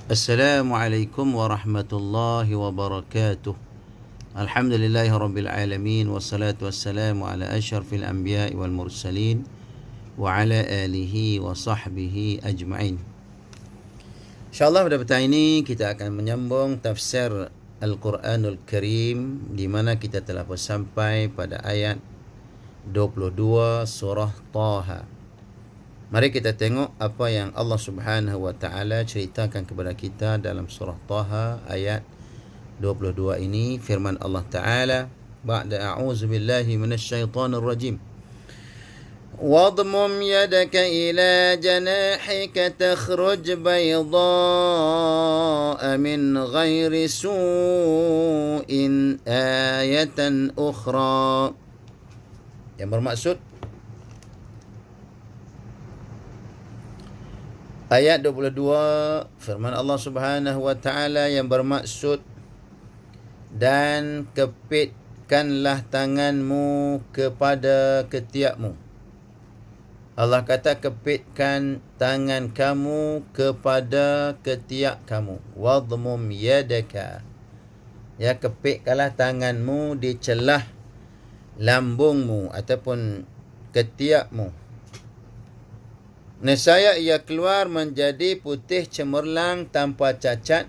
Assalamualaikum warahmatullahi wabarakatuh. Alhamdulillahi rabbil alamin wassalatu wassalamu ala asyrafil anbiya'i wal mursalin wa ala alihi wa sahbihi ajma'in. InsyaAllah pada petang ini kita akan menyambung tafsir Al-Quranul Karim, di mana kita telah sampai pada ayat 22 surah Taha. Mari kita tengok apa yang Allah Subhanahu wa taala ceritakan kepada kita dalam surah Taha ayat 22 ini. Firman Allah Taala, ba'da a'udzu billahi minasyaitonir rajim. Wadmum yadaka ila janahika takhruj bayda'a min ghairi su'in ayatan ukhra. Yang bermaksud ayat 22, firman Allah Subhanahu wa taala yang bermaksud, dan kepitkanlah tanganmu kepada ketiakmu. Allah kata kepitkan tangan kamu kepada ketiak kamu. Wadmum yadaka. Ya, kepitkanlah tanganmu di celah lambungmu ataupun ketiakmu. Nescaya ia keluar menjadi putih cemerlang tanpa cacat.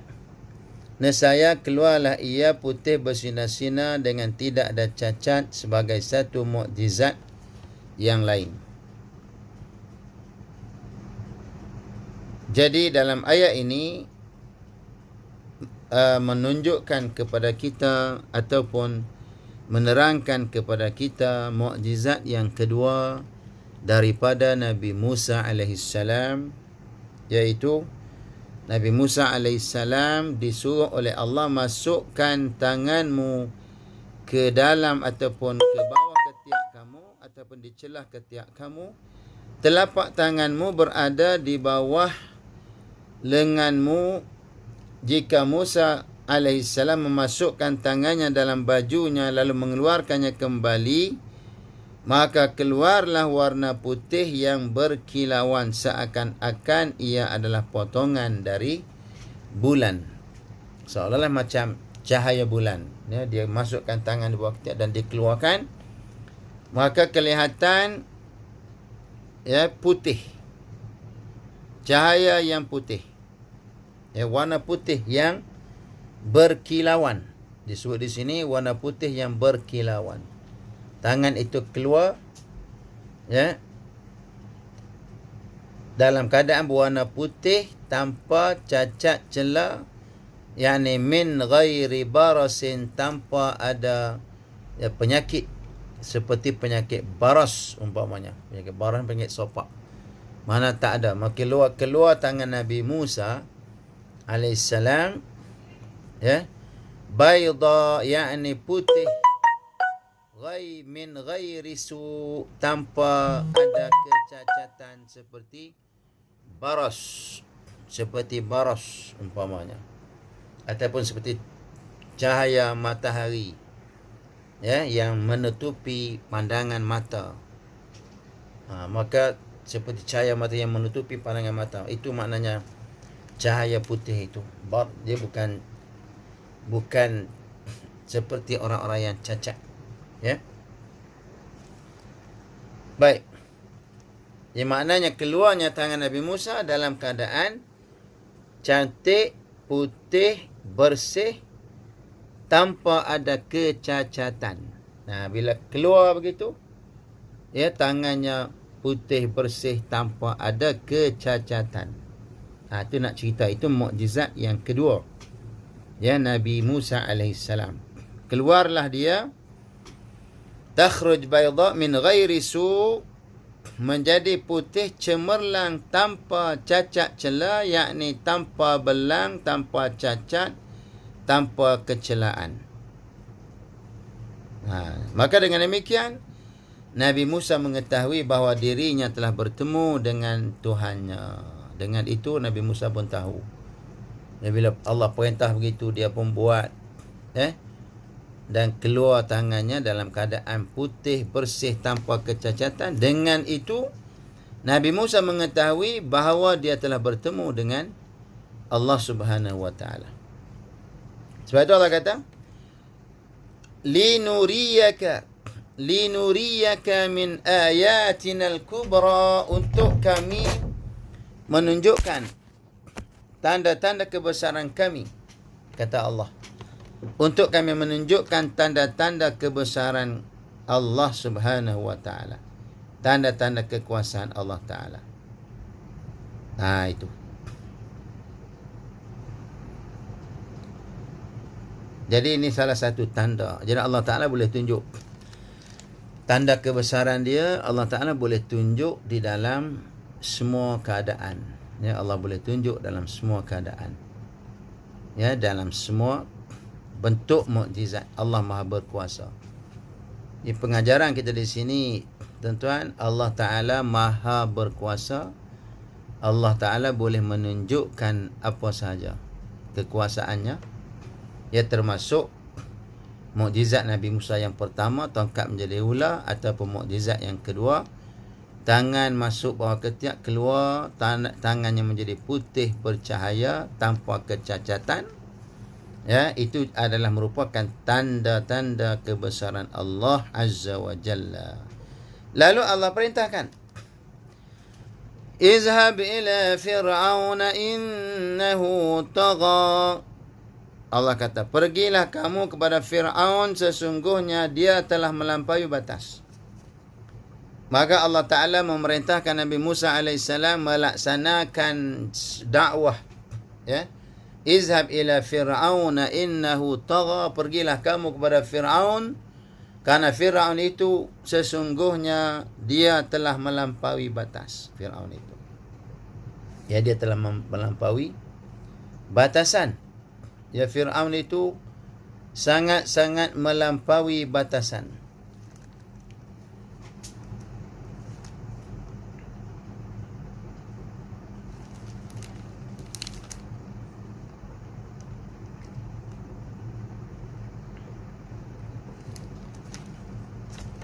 Nescaya keluarlah ia putih bersinar-sinar dengan tidak ada cacat sebagai satu mukjizat yang lain. Jadi dalam ayat ini menunjukkan kepada kita ataupun menerangkan kepada kita mukjizat yang kedua daripada Nabi Musa alaihissalam, iaitu Nabi Musa alaihissalam disuruh oleh Allah, masukkan tanganmu ke dalam ataupun ke bawah ketiak kamu ataupun di celah ketiak kamu. Telapak tanganmu berada di bawah lenganmu. Jika Musa alaihissalam memasukkan tangannya dalam bajunya lalu mengeluarkannya kembali, maka keluarlah warna putih yang berkilauan seakan-akan ia adalah potongan dari bulan. Seolah-olah macam cahaya bulan. Ya, dia masukkan tangan di bawah ketiak dan dikeluarkan, maka kelihatan putih. Cahaya yang putih. Warna putih yang berkilauan. Disebut di sini warna putih yang berkilauan. Tangan itu keluar dalam keadaan berwarna putih tanpa cacat celah, yakni min ghairi barasin, tanpa ada penyakit seperti penyakit baras umpamanya. Penyakit baras, penyakit sopak. Mana tak ada. Maka keluar tangan Nabi Musa alaihissalam bayda, yakni putih, min ghairi su, tanpa ada kecacatan seperti baras umpamanya, ataupun seperti cahaya matahari yang menutupi pandangan mata. Maka seperti cahaya mata yang menutupi pandangan mata, itu maknanya cahaya putih itu. Dia bukan seperti orang-orang yang cacat. Baik. Yang maknanya keluarnya tangan Nabi Musa dalam keadaan cantik, putih, bersih, tanpa ada kecacatan. Nah, bila keluar begitu, tangannya putih, bersih, tanpa ada kecacatan. Itu nak cerita, itu mukjizat yang kedua. Nabi Musa alaihissalam. Keluarlah dia, takhruj bayda min ghairi su, menjadi putih cemerlang tanpa cacat celah, yakni tanpa belang, tanpa cacat, tanpa kecelaan. Maka dengan demikian Nabi Musa mengetahui bahawa dirinya telah bertemu dengan Tuhannya. Dengan itu Nabi Musa pun tahu. Bila Allah perintah begitu, dia pun buat. Dan keluar tangannya dalam keadaan putih, bersih, tanpa kecacatan. Dengan itu Nabi Musa mengetahui bahawa dia telah bertemu dengan Allah Subhanahu wa taala. Sebab itu Allah kata, linuriyaka min ayatina al-kubra, untuk kami menunjukkan tanda-tanda kebesaran kami, kata Allah. Untuk kami menunjukkan tanda-tanda kebesaran Allah Subhanahu wa taala. Tanda-tanda kekuasaan Allah taala. Nah, itu. Jadi ini salah satu tanda. Jadi Allah taala boleh tunjuk tanda kebesaran dia. Allah taala boleh tunjuk di dalam semua keadaan. Ya, Allah boleh tunjuk dalam semua keadaan. Ya, dalam semua bentuk mukjizat. Allah Maha berkuasa. Di pengajaran kita di sini, tuan-tuan, Allah Ta'ala Maha berkuasa. Allah Ta'ala boleh menunjukkan apa sahaja kekuasaannya. Ya, termasuk mukjizat Nabi Musa yang pertama, tongkat menjadi ular, ataupun mukjizat yang kedua, tangan masuk bawah ketiak, keluar tangannya menjadi putih bercahaya tanpa kecacatan. Ya, itu adalah merupakan tanda-tanda kebesaran Allah Azza wa Jalla. Lalu Allah perintahkan, izhab ila fir'auna innahu tagha. Allah kata, pergilah kamu kepada Fir'aun, sesungguhnya dia telah melampaui batas. Maka Allah Ta'ala memerintahkan Nabi Musa AS melaksanakan dakwah. Ya, izhab ila fir'auna innahu tagha, pergilah kamu kepada Fir'aun, karena Fir'aun itu sesungguhnya dia telah melampaui batas. Fir'aun itu, ya, dia telah melampaui batasan. Ya, Fir'aun itu sangat-sangat melampaui batasan.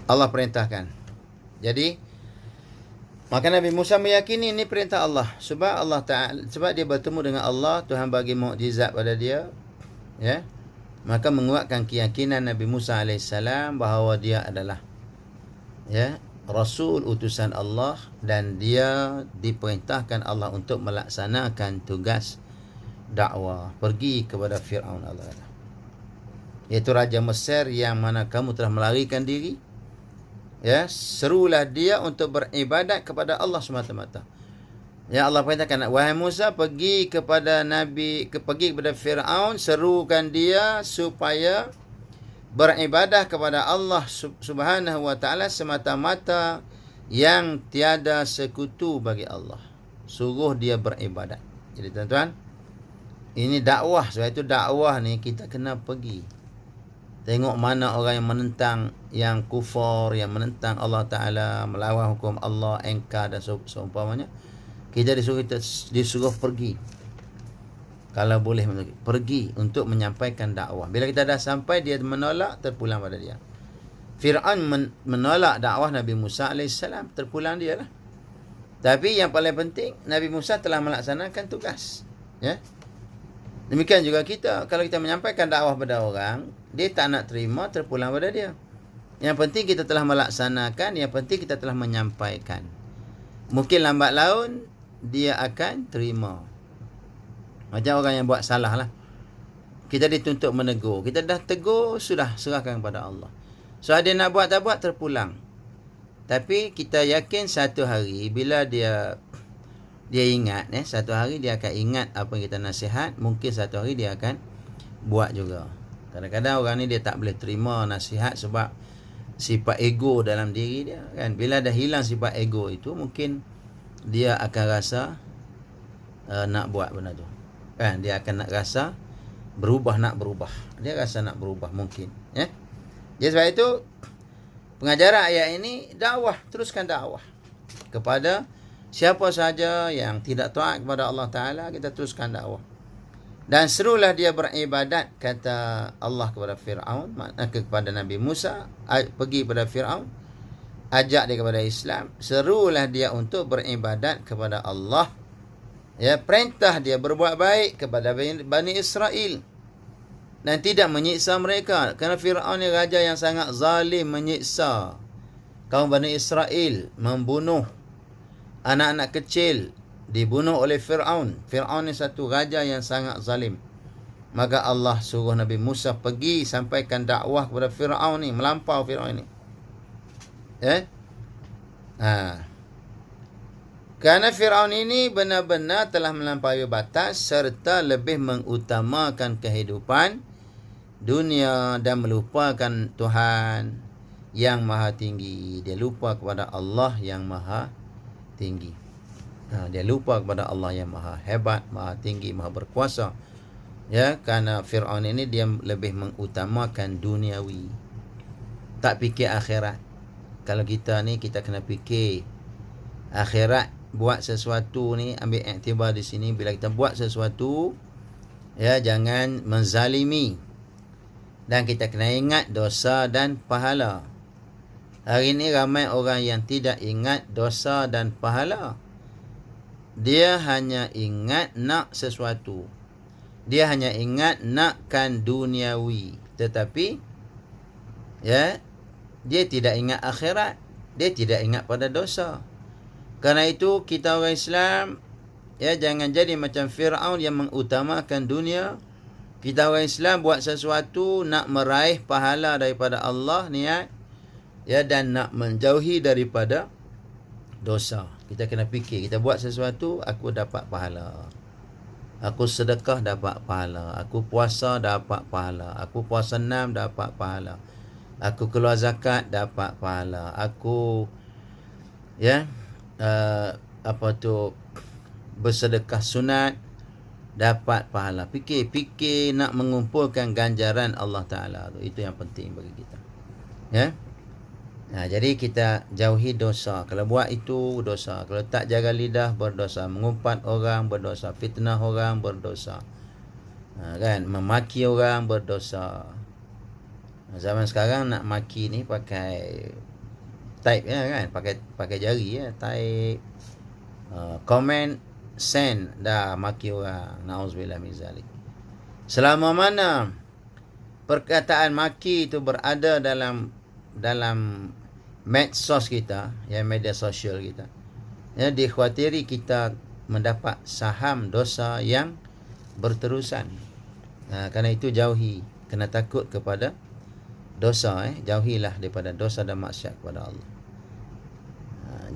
Allah perintahkan. Jadi, maka Nabi Musa meyakini ini perintah Allah. Sebab Allah Ta'ala, sebab dia bertemu dengan Allah, Tuhan bagi mukjizat pada dia. Ya, maka menguatkan keyakinan Nabi Musa AS bahawa dia adalah, ya, Rasul utusan Allah, dan dia diperintahkan Allah untuk melaksanakan tugas dakwah, pergi kepada Fir'aun. Allah kata, iaitu Raja Mesir yang mana kamu telah melarikan diri. Ya, serulah dia untuk beribadat kepada Allah semata-mata. Ya, Allah perintahkan, wahai Musa, pergi kepada Fir'aun, serukan dia supaya beribadah kepada Allah Subhanahu wa taala semata-mata, yang tiada sekutu bagi Allah. Suruh dia beribadat. Jadi tuan-tuan, ini dakwah. Sebab itu dakwah ni kita kena pergi. Tengok mana orang yang menentang, yang kufur, yang menentang Allah Ta'ala, melawan hukum Allah, engkar dan seumpamanya. Kita disuruh pergi. Kalau boleh pergi untuk menyampaikan dakwah. Bila kita dah sampai, dia menolak, terpulang pada dia. Fir'aun menolak dakwah Nabi Musa AS, terpulang dia lah. Tapi yang paling penting, Nabi Musa telah melaksanakan tugas. Ya. Demikian juga kita, kalau kita menyampaikan dakwah pada orang, dia tak nak terima, terpulang pada dia. Yang penting kita telah melaksanakan, yang penting kita telah menyampaikan. Mungkin lambat laun dia akan terima. Macam orang yang buat salah lah. Kita dituntut menegur. Kita dah tegur, sudah serahkan kepada Allah. So dia nak buat tak buat, terpulang. Tapi kita yakin satu hari bila dia ingat, satu hari dia akan ingat apa yang kita nasihat. Mungkin satu hari dia akan buat juga. Kadang-kadang orang ni dia tak boleh terima nasihat sebab sifat ego dalam diri dia, kan. Bila dah hilang sifat ego itu, mungkin dia akan rasa nak buat benda tu, kan. Dia akan nak rasa nak berubah. Dia rasa nak berubah mungkin, ya. Jadi sebab itu pengajaran ayat ini dakwah, teruskan dakwah kepada siapa saja yang tidak taat kepada Allah Ta'ala, kita teruskan dakwah. Dan serulah dia beribadat, kata Allah kepada Fir'aun, kepada Nabi Musa, pergi kepada Fir'aun, ajak dia kepada Islam, serulah dia untuk beribadat kepada Allah Ya, perintah dia berbuat baik kepada Bani Israel dan tidak menyiksa mereka. Kerana Fir'aun ni raja yang sangat zalim, menyiksa kaum Bani Israel, membunuh anak-anak kecil, dibunuh oleh Fir'aun. Fir'aun ni satu raja yang sangat zalim. Maka Allah suruh Nabi Musa pergi sampaikan dakwah kepada Fir'aun ni, melampau Fir'aun ni. Kerana Fir'aun ini benar-benar telah melampaui batas serta lebih mengutamakan kehidupan dunia dan melupakan Tuhan yang maha tinggi. Dia lupa kepada Allah yang maha tinggi. Dia lupa kepada Allah yang maha hebat, maha tinggi, maha berkuasa. Ya, kerana Fir'aun ini dia lebih mengutamakan duniawi, tak fikir akhirat. Kalau kita ni, kita kena fikir akhirat. Buat sesuatu ni, ambil iktibar di sini, bila kita buat sesuatu, ya, jangan menzalimi. Dan kita kena ingat dosa dan pahala. Hari ini ramai orang yang tidak ingat dosa dan pahala. Dia hanya ingat nak sesuatu. Dia hanya ingat nakkan duniawi. Tetapi, ya, dia tidak ingat akhirat. Dia tidak ingat pada dosa. Kerana itu, kita orang Islam, ya, jangan jadi macam Fir'aun yang mengutamakan dunia. Kita orang Islam buat sesuatu nak meraih pahala daripada Allah, niat, ya, dan nak menjauhi daripada dosa. Kita kena fikir, kita buat sesuatu, aku dapat pahala. Aku sedekah dapat pahala. Aku puasa dapat pahala. Aku puasa 6 dapat pahala. Aku keluar zakat dapat pahala. Aku, ya, bersedekah sunat dapat pahala. Fikir nak mengumpulkan ganjaran Allah Ta'ala. Itu yang penting bagi kita. Ya. Jadi kita jauhi dosa. Kalau buat itu, dosa. Kalau tak jaga lidah, berdosa. Mengumpat orang, berdosa. Fitnah orang, berdosa. Kan? Memaki orang, berdosa. Zaman sekarang nak maki ni pakai type, ya kan? Pakai jari, ya. Type. Comment, send, dah maki orang. Na'udzubillah min zalik. Selama mana perkataan maki itu berada dalam medsos kita, ya, media sosial kita, ya, dikhawatiri kita mendapat saham dosa yang berterusan. Kerana itu jauhi, kena takut kepada dosa, jauhilah daripada dosa dan maksiat kepada Allah.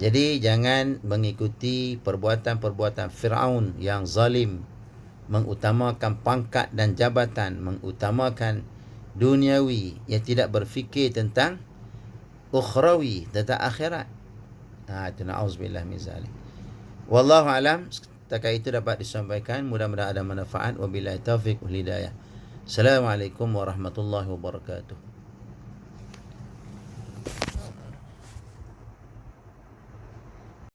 Jadi jangan mengikuti perbuatan-perbuatan Fir'aun yang zalim, mengutamakan pangkat dan jabatan, mengutamakan duniawi, yang tidak berfikir tentang ukhrawi, tentang akhirat. Itu na'udzubillah min zalik. Wallahu alam. Setakat itu dapat disampaikan. Mudah-mudahan ada manfaat. Wabillahi taufiq wal hidayah. Assalamualaikum warahmatullahi wabarakatuh.